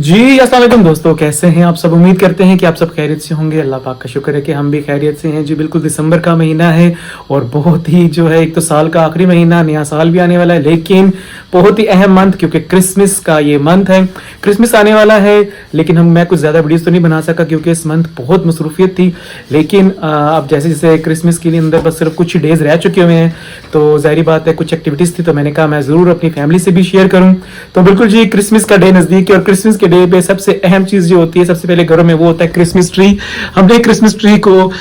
जी अस्सलाम वालेकुम दोस्तों, कैसे हैं आप सब। उम्मीद करते हैं कि आप सब खैरियत से होंगे। अल्लाह पाक का शुक्र है कि हम भी खैरियत से हैं। जी बिल्कुल, दिसंबर का महीना है और बहुत ही जो है, एक तो साल का आखिरी महीना, नया साल भी आने वाला है, लेकिन बहुत ही अहम मंथ, क्योंकि क्रिसमस का ये मंथ है। क्रिसमस आने वाला है, लेकिन मैं कुछ ज़्यादा वीडियोस तो नहीं बना सका क्योंकि इस मंथ बहुत मसरूफियत थी। लेकिन अब जैसे जैसे क्रिसमस के लिए अंदर बस सिर्फ कुछ ही डेज़ रह चुके हुए हैं, तो ज़ाहिर बात है कुछ एक्टिविटीज़ थी, तो मैंने कहा मैं ज़रूर अपनी फैमिली से भी शेयर करूँ। तो बिल्कुल जी, क्रिसमस का डे नज़दीक है और क्रिसमस के डे पे सबसे अहम चीज़ जो होती है सबसे पहले घरों में, वो होता है क्रिसमस ट्री। हमने क्रिसमस ट्री को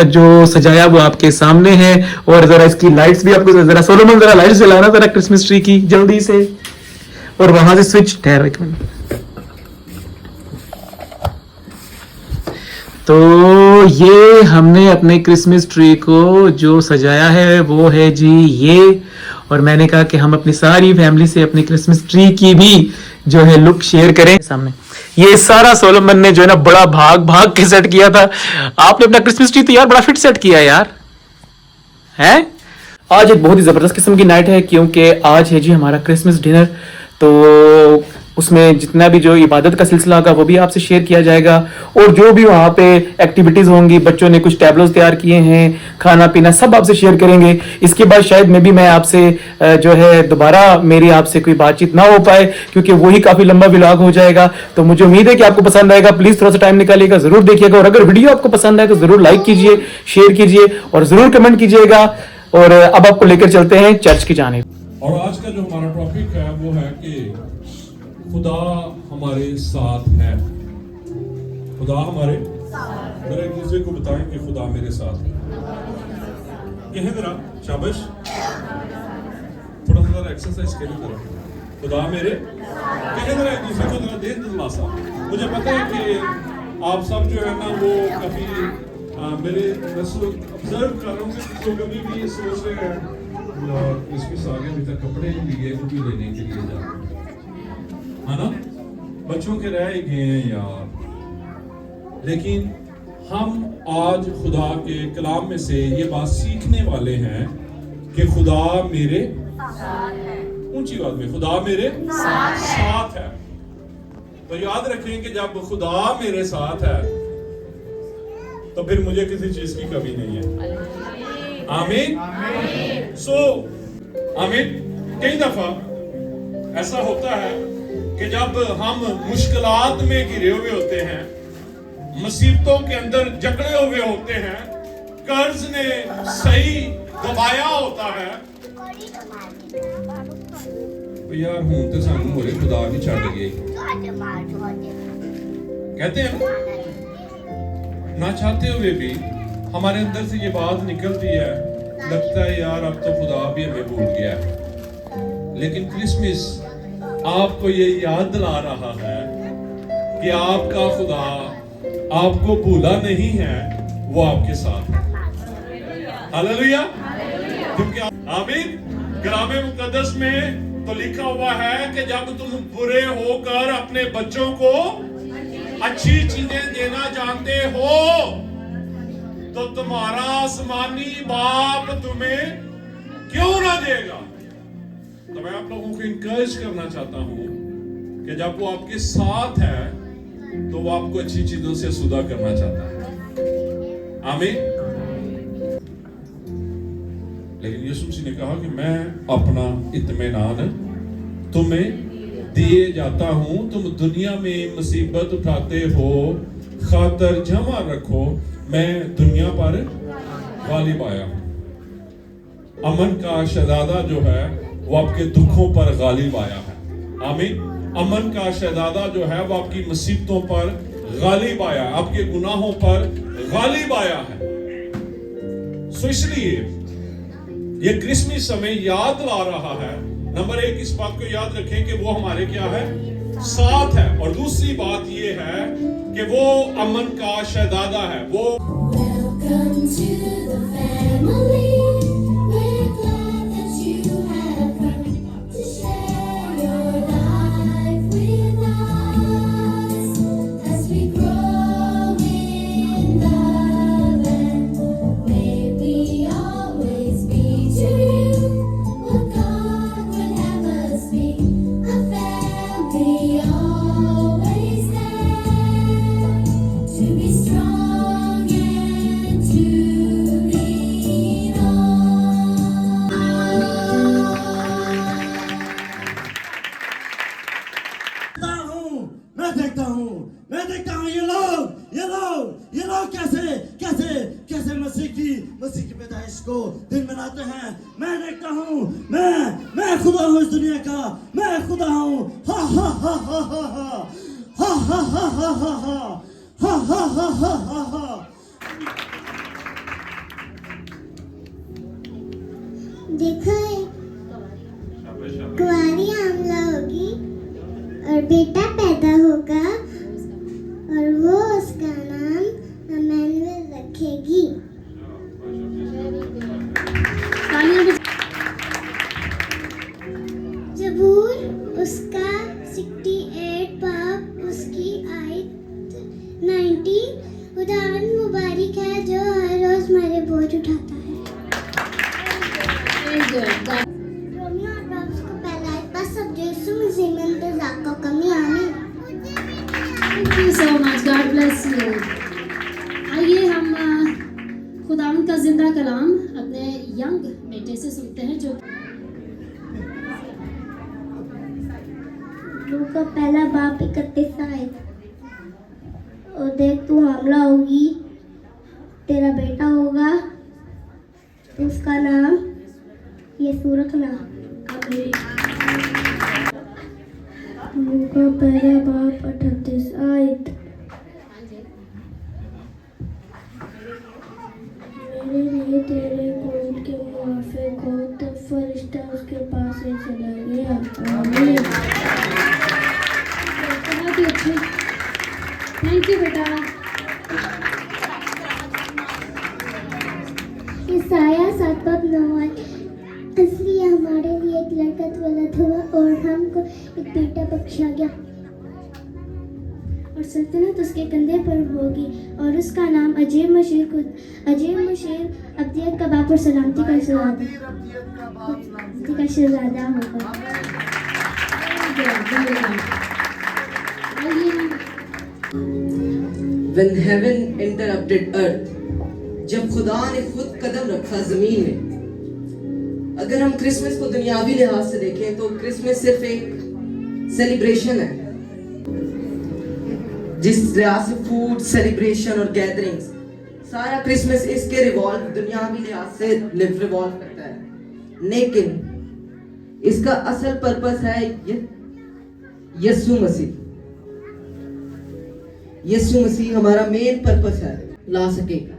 जो सजाया वो आपके सामने है, और ज़रा इसकी लाइट्स भी आपको, ज़रा सोलोमन ज़रा लाइट्स जलाना ज़रा क्रिसमस ट्री की जल्दी से, और वहां से स्विच ठहर एक मिनट। तो ये हमने अपने क्रिसमस ट्री को जो सजाया है वो है जी ये, और मैंने कहा कि हम अपनी सारी फैमिली से अपनी क्रिसमस ट्री की भी जो है लुक शेयर करें सामने। ये सारा सोलोमन ने जो है ना बड़ा भाग भाग के सेट किया था। आपने अपना क्रिसमस ट्री तो यार बड़ा फिट सेट किया यार, है। आज एक बहुत ही जबरदस्त किस्म की नाइट है, क्योंकि आज है जी हमारा क्रिसमस डिनर। तो उसमें जितना भी जो इबादत का सिलसिला होगा वो भी आपसे शेयर किया जाएगा, और जो भी वहाँ पे एक्टिविटीज होंगी, बच्चों ने कुछ टैबलोस तैयार किए हैं, खाना पीना सब आपसे शेयर करेंगे। इसके बाद शायद मैं आपसे जो है दोबारा मेरी आपसे कोई बातचीत ना हो पाए, क्योंकि वही काफी लंबा व्लॉग हो जाएगा। तो मुझे उम्मीद है कि आपको पसंद आएगा। प्लीज थोड़ा सा टाइम निकालिएगा, जरूर देखिएगा, और अगर वीडियो आपको पसंद आए तो जरूर लाइक कीजिए, शेयर कीजिए और जरूर कमेंट कीजिएगा। और अब आपको लेकर चलते हैं चर्च की जानिब। और आज का जो हमारा टॉपिक है वो है कि खुदा हमारे साथ है। खुदा हमारे साथ। जरा एक दूसरे को बताएं कि खुदा मेरे साथ है। कहें जरा, शाबाश, थोड़ा सा एक्सरसाइज करें जरा। खुदा मेरे, कहें जरा एक दूसरे को, जरा देर दिलासा। मुझे पता है कि आप सब जो है ना वो कभी मेरे ऑब्जर्व कर रहा हूँ तो कभी भी सोच रहे हैं क्रिसमस आ गया, अभी तक कपड़े नहीं लिए, वो भी लेने के लिए जा रहे हैं, है ना। बच्चों के रह गए हैं यार। लेकिन हम आज खुदा के कलाम में से ये बात सीखने वाले हैं कि खुदा मेरे ऊंची बात में, खुदा मेरे साथ है। तो याद रखें कि जब खुदा मेरे साथ है तो फिर मुझे किसी चीज की कमी नहीं है। आमीन। आमीन। कई दफा ऐसा होता है कि जब हम मुश्किलात में घिरे हुए होते हैं, मुसीबतों के अंदर जकड़े हुए होते हैं, कर्ज ने सही दबाया होता है, तो यार हूं तो सानू होरे खुदा भी छड़ गए, कहते हैं ना चाहते हुए भी हमारे अंदर से ये बात निकलती है, लगता है यार अब तो खुदा भी हमें भूल गया है। लेकिन क्रिसमस आपको ये याद दिला रहा है कि आपका खुदा आपको भूला नहीं है, वो आपके साथ है। हालेलुया। क्योंकि आमीन। कलामे मुकद्दस में तो लिखा हुआ है कि जब तुम बुरे होकर अपने बच्चों को अच्छी चीजें देना जानते हो तो तुम्हारा आसमानी बाप तुम्हें क्यों ना देगा। तो मैं आप लोगों को इनकरेज करना चाहता हूं कि जब वो आपके साथ है तो वो आपको अच्छी चीजों से सुधा करना चाहता है। आमीन। लेकिन यीशु मसीह ने कहा कि मैं अपना इत्मीनान तुम्हें दिए जाता हूं, तुम दुनिया में मुसीबत उठाते हो, खातर जमा रखो, मैं दुनिया पर गालिब आया हूं। अमन का शहजादा जो है वो आपके दुखों पर गालिब आया है। आमीन। अमन का शहजादा जो है वो आपकी मुसीबतों पर गालिब आया, आपके गुनाहों पर गालिब आया है। सो इसलिए ये क्रिसमस हमें याद ला रहा है, नंबर एक इस बात को याद रखें कि वो हमारे क्या है, साथ है। और दूसरी बात ये है कि वो अमन का शहजादा है। वो Welcome to the family. We're glad that you have come to share your life with us as we grow in love, and may we always be to you what God would have us be, a family always. मैं देखता हूँ ये लोग कैसे मसीह की पैदाइश को दिन मनाते हैं। मैं देखता हूँ मैं खुदा हूँ इस दुनिया का, मैं खुदा हूँ। हा हा हा हा हा हा हा हा हा हा हा हा हा हा हा हा। देखो कुंवारी आमला होगी और बेटा पैदा होगा और वो उसका नाम अमैनुअल रखेगी। जबूर उसका 68 बाप उसकी आयत 19। खुदावंद मुबारक है जो हर रोज हमारे बोझ उठाता है। रोमियो और रॉब्स को पहला बस अब यीशु मसीह में इंतजार को कमी आनी। Thank you so much, God bless you. आइए हम खुदावंद का जिंदा कलाम अपने यंग बेटे से सुनते हैं जो लू का पहला बाप 31 आयत। और देख तू हमला होगी, तेरा बेटा होगा तो उसका नाम यीशु रखना। लू का पहला बाप 38 आयत। मेरे लिए तेरे कौल के मुआफिक हो तो फरिश्ता उसके पास से चला गया। आमीन। बहुत ही अच्छे, थैंक यू बेटा। ईसाया 7:9 इसलिए हमारे लिए एक लड़का उत्पन्न हुआ और हमको एक बेटा बख्शा गया और सल्तनत उसके कंधे पर होगी और उसका नाम अजीब मशीर अब्दियत का बाप और सलामती का शहजादा होगा। When heaven interrupted earth, जब खुदा ने खुद कदम रखा जमीन में। अगर हम क्रिसमस को दुनियावी लिहाज से देखें तो क्रिसमस सिर्फ एक सेलिब्रेशन है, जिस लिहाज से फूड सेलिब्रेशन और गैदरिंग्स, सारा क्रिसमस इसके रिवॉल्व दुनियावी लिहाज से रिवॉल्व करता है। लेकिन इसका असल पर्पस है यीशु मसीह। यीशु मसीह हमारा मेन पर्पस है ला सकेगा।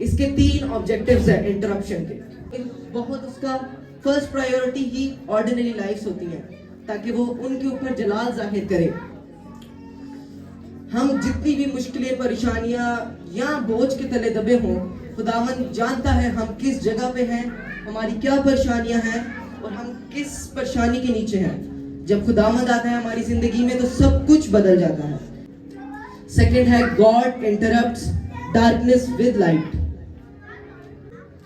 इसके 3 ऑब्जेक्टिव्स हैं इंटरप्शन के। बहुत उसका फर्स्ट प्रायोरिटी ही ऑर्डिनरी लाइफ्स होती हैं ताकि वो उनके ऊपर जलाल जाहिर करे। हम जितनी भी मुश्किलें परेशानियां या बोझ के तले दबे हों, खुदावंद जानता है हम किस जगह पे हैं, हमारी क्या परेशानियां हैं और हम किस परेशानी के नीचे हैं। जब खुदावंद आता है हमारी जिंदगी में तो सब कुछ बदल जाता है। सेकंड है God interrupts darkness with light.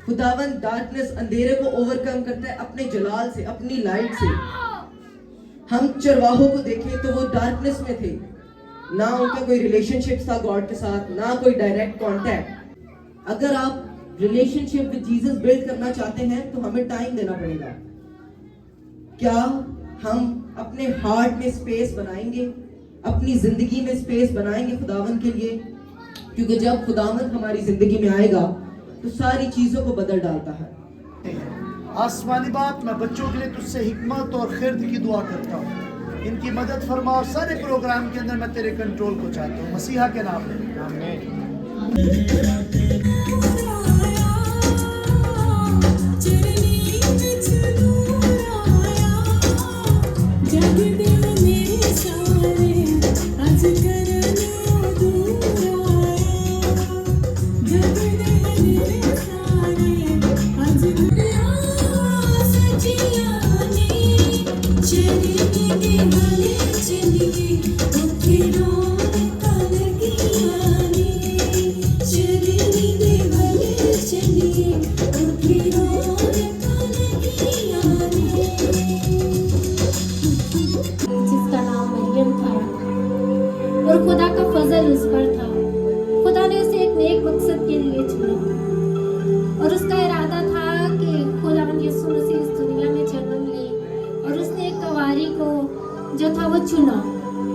खुदावंद डार्कनेस अंधेरे को ओवरकम करता है अपने जलाल से, अपनी लाइट से। हम चरवाहों को देखें तो वो डार्कनेस में थे, ना उनका कोई रिलेशनशिप था गॉड के साथ, ना कोई डायरेक्ट कांटेक्ट। अगर आप रिलेशनशिप विद जीसस बिल्ड करना चाहते हैं तो हमें टाइम देना पड़ेगा। क्या हम अपने हार्ट में स्पेस बनाएंगे, अपनी जिंदगी में स्पेस बनाएंगे खुदावंद के लिए? क्योंकि जब खुदावंद हमारी जिंदगी में आएगा तो सारी चीजों को बदल डालता है। आसमानी बाप, मैं बच्चों के लिए तुझसे हिकमत और खिर्द की दुआ करता हूँ। इनकी मदद फरमा और सारे प्रोग्राम के अंदर मैं तेरे कंट्रोल को चाहता हूँ, मसीहा के नाम में आमीन। जिसका नाम मरियम था और खुदा का फजल उस पर था। खुदा ने उसे एक नेक मकसद के लिए चुना और उसका इरादा था कि खुदा यीशु मसीह इस दुनिया में जन्म ले। और उसने एक कुंवारी को जो था वो चुना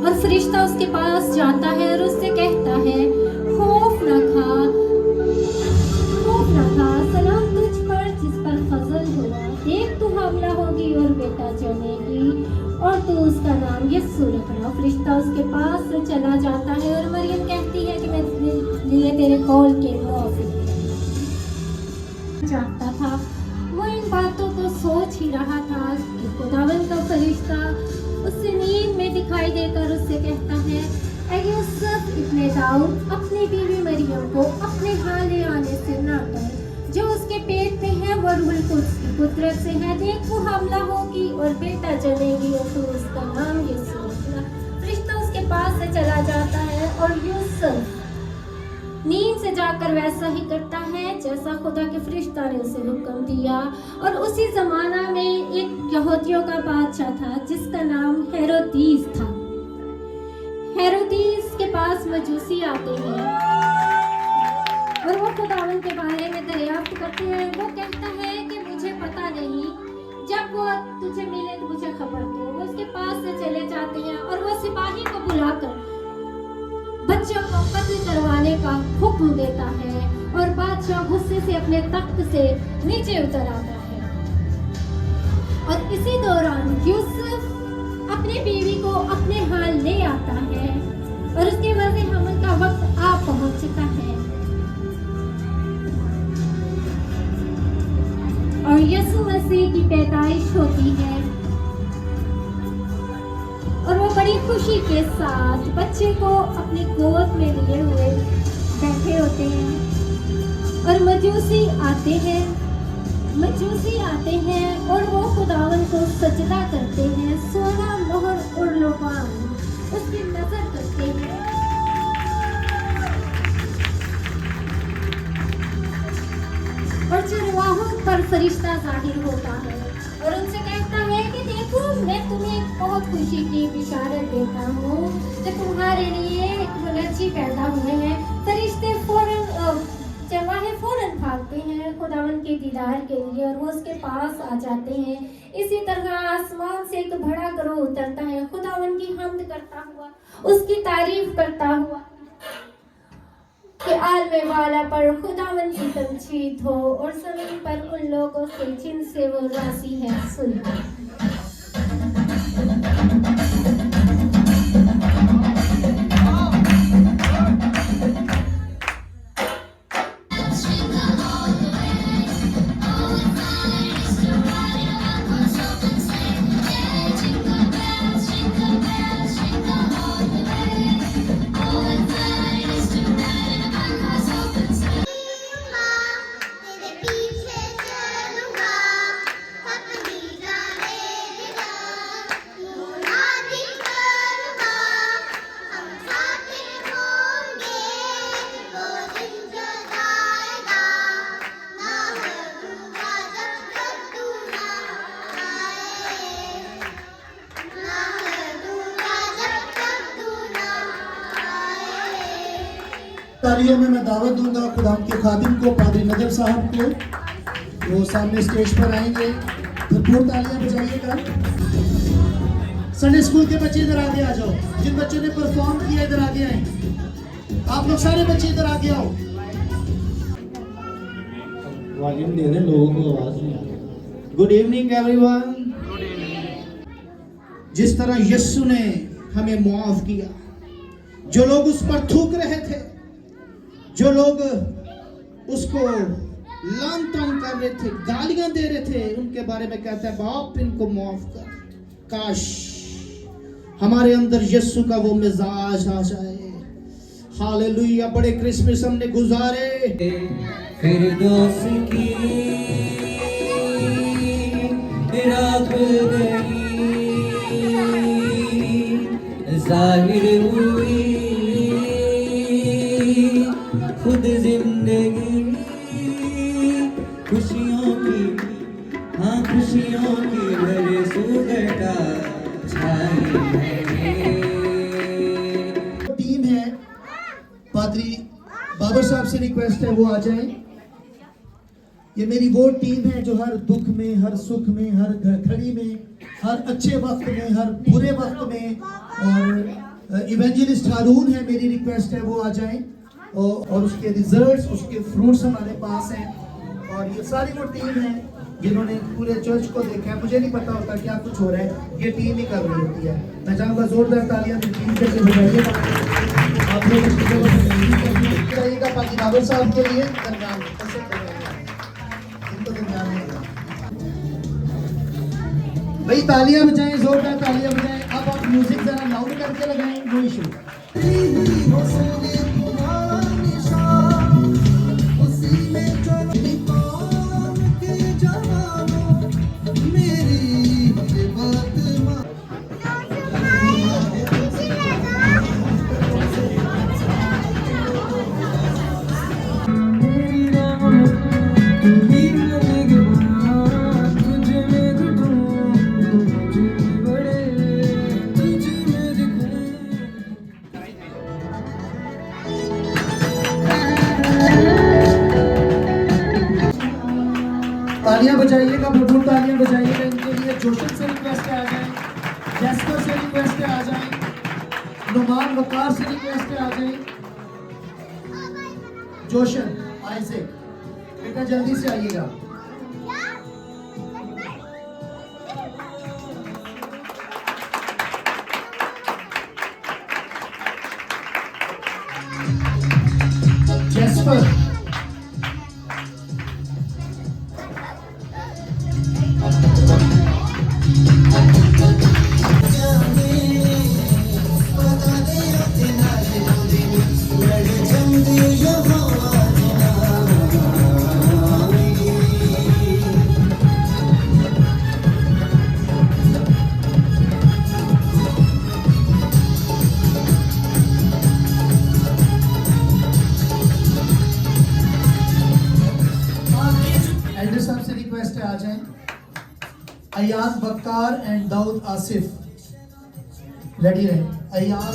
और फरिश्ता उसके पास जाता है और उससे कहता है, खौफ न खा, सलाम तुझ पर जिस पर फजल हुआ। देख तू हमला होगी और बेटा जनेगी और तू उसका नाम यस्सु रखना। फरिश्ता उसके पास से चला जाता है और मरियम कहती है कि मैं लिए तेरे कॉल के मुआफिक जानता था। वो इन बातों को सोच ही रहा था कि खुदावंद का फरिश्ता उससे नींद में दिखाई देकर उससे कहता है, ऐ यूसुफ इब्ने दाऊद, अपनी बीवी मरियम को अपने यहाँ ले आने से ना डर। जो उसके पेट में है वो रूहुल कुद्स की कुदरत से है। देख वो हमला होगी और बेटा जनेगी और तू उसका नाम यीशु रखना। फरिश्ता उसके पास से चला जाता है और यूसुफ नींद से जाकर वैसा ही करता है जैसा खुदा के फरिश्ता ने उसे हुक्म दिया। और उसी जमाना में एक यहूदियों का बादशाह था जिसका नाम हेरोदीस था। हेरोदीस के पास मजूसी आते हैं और वो खुदावन के बारे में दरियाफ्त करते हैं। वो कहता है कि मुझे पता नहीं, जब वो तुझे मिले तो मुझे खबर दो। वो उसके पास से चले जाते हैं और वो सिपाही को बुलाकर बच्चों को कत्ल करवाने का हुक्म देता है और बादशाह गुस्से से अपने तख्त से नीचे उतर आता है। और इसी दौरान यूसुफ अपनी बीवी को अपने हाल ले आता है और उसके वज़े हमल का वक्त आ पहुंच चुका है। और यीशु मसीह की पैदाइश होती है और वो बड़ी खुशी के साथ बच्चे को अपनी गोद में लिए हुए बैठे होते हैं। और मजूसी आते हैं और वो खुदावन को सजदा करते हैं। सोना मोहर और लोबान उसकी नजर करते हैं। और चरवाहों पर फरिश्ता जाहिर होता है और उनसे कहता है कि देखो, मैं तुम्हें एक बहुत खुशी की बिशारत देता हूँ कि तुम्हारे लिए एक बच्ची पैदा हुए हैं। फरिश्ते चरवाहे फौरन भागते हैं खुदावन के दीदार के लिए और वो उसके पास आ जाते हैं। इसी तरह आसमान से एक बड़ा गिरोह उतरता है खुदावन की हम्द करता हुआ, उसकी तारीफ करता हुआ कि आलमे वाला पर खुदावन की तमजीद हो और ज़मीन पर उन लोगों से जिनसे वो राज़ी है सुन। तालियों में मैं दावत दूंगा खुदा के खादिम को, पादरी नजर साहब को। वो सामने स्टेज पर आएंगे। भरपूर तालियां बजाइएगा। संडे स्कूल के बच्चे इधर आगे आ जाओ। जिन बच्चों ने परफॉर्म किया इधर आगे आए। आप लोग सारे बच्चे इधर आगे आओ। वॉल्यूम दे रहे, लोगों को आवाज नहीं आ रही। Good evening everyone. जिस तरह यीशु ने हमें मुआफ किया, जो लोग उस पर थूक रहे थे, जो लोग उसको लान तान कर रहे थे, गालियां दे रहे थे, उनके बारे में कहता है बाप इनको माफ कर। काश हमारे अंदर यीशु का वो मिजाज आ जाए। हालेलुया। बड़े क्रिसमस हमने गुजारे। फिर दोस्त की रात गई, जाहिर हुई खुद जिंदगी खुशियों की, हाँ खुशियों की भरे सुगटा छाई है। टीम है, पादरी बाबर साहब से रिक्वेस्ट है वो आ जाएं। ये मेरी वो टीम है जो हर दुख में, हर सुख में, हर घड़ी में, हर अच्छे वक्त में, हर बुरे वक्त में और इवेंजलिस्ट हारून है, मेरी रिक्वेस्ट है वो आ जाएं और उसके रिजल्ट्स, उसके फ्रूट्स हमारे पास हैं। और ये सारी वो टीम है जिन्होंने पूरे चर्च को देखा है। मुझे नहीं पता होता क्या कुछ हो रहा है, ये टीम ही कर रही होती है। मैं चाहूँगा जोरदार तालियां टीम के लिए बजाइएगा। आप लोग इसकी जगह रहिएगा पाजी बाबर साहब के लिए दरमियान इनको दरमियान में भाई तालियां बजाएं, जोरदार तालियां बजाएं। अब आप म्यूजिक जरा लाउड करके लगाएं, नो इशू। तालियां बजाइएगा, भरपूर तालियां बजाइएगा इनके लिए। जोशन से रिक्वेस्ट है आ जाएं, जैस्पर से रिक्वेस्ट है आ जाएं, नुमान वकार से रिक्वेस्ट है आ जाएं। जोशन, आइज़ेक, बेटा जल्दी से आइएगा। जैस्पर, एल्डर साहब से रिक्वेस्ट है आ जाएं। अयान बक्कार एंड दाऊद आसिफ रेडी रहे। अयान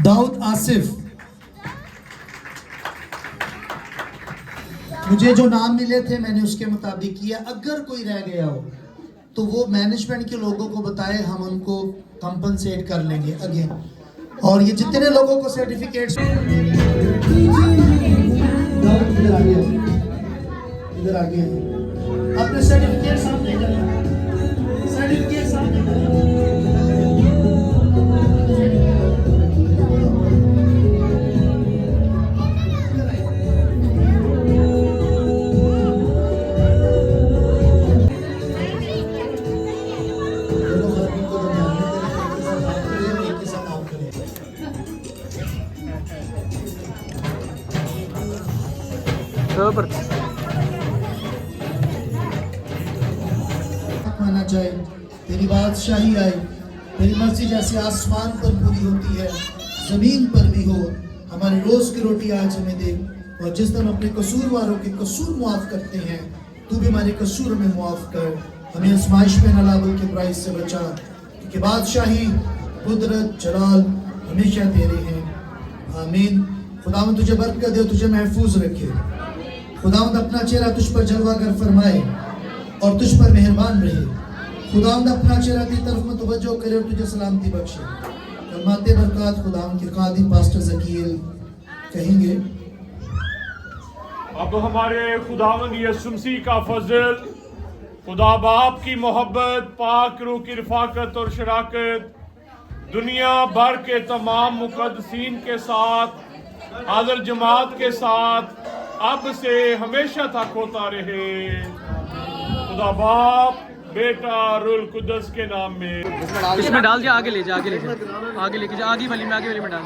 दाऊद आसिफ, मुझे जो नाम मिले थे मैंने उसके मुताबिक किया। अगर कोई रह गया हो तो वो मैनेजमेंट के लोगों को बताए, हम उनको कंपनसेट कर लेंगे अगेन। और ये जितने लोगों को सर्टिफिकेट्स इधर आ गया, इधर आ गया, अपने सर्टिफिकेट सामने करें, सर्टिफिकेट सामने करें। माना जाए, तेरी बादशाही आए, तेरी मर्जी जैसे आसमान पर पूरी होती है जमीन पर भी हो। हमारी रोज की रोटी आज हमें दे, और जिस दिन अपने कसूरवारों के कसूर मुआफ करते हैं, तू भी हमारे कसूर में मुआफ कर। हमें आजमाइश में न ला बल्कि बुराई से बचा, क्योंकि बादशाही, कुदरत, जलाल हमेशा तेरे हैं। आमीन। खुदावंद तुझे बरकत दे, तुझे महफूज रखे। खुदावंद अपना चेहरा तुझ पर जलवा कर फरमाए और तुझ पर मेहरबान रहे। खुदावंद अपना चेहरा तेरी तरफ में तवज्जो करे और तुझे सलामती बख्शे। कलमाते बरकत खुदावंद के खादिम पास्टर ज़कील कहेंगे। अब हमारे खुदावंद यीशु मसीह का फजल, खुदा बाप की मोहब्बत, पाक रूह की रफाकत और शराकत दुनिया भर के तमाम मुकद्दसीन के साथ, हाज़िर जमात के साथ अब से हमेशा तक होता रहे। खुदा बाप, बेटा, रूहुल कुद्दस के नाम में। इसमें डाल दिया, आगे ले जा, आगे ले जा, आगे लेके जा, आगे वाली में, आगे वाली में डाल।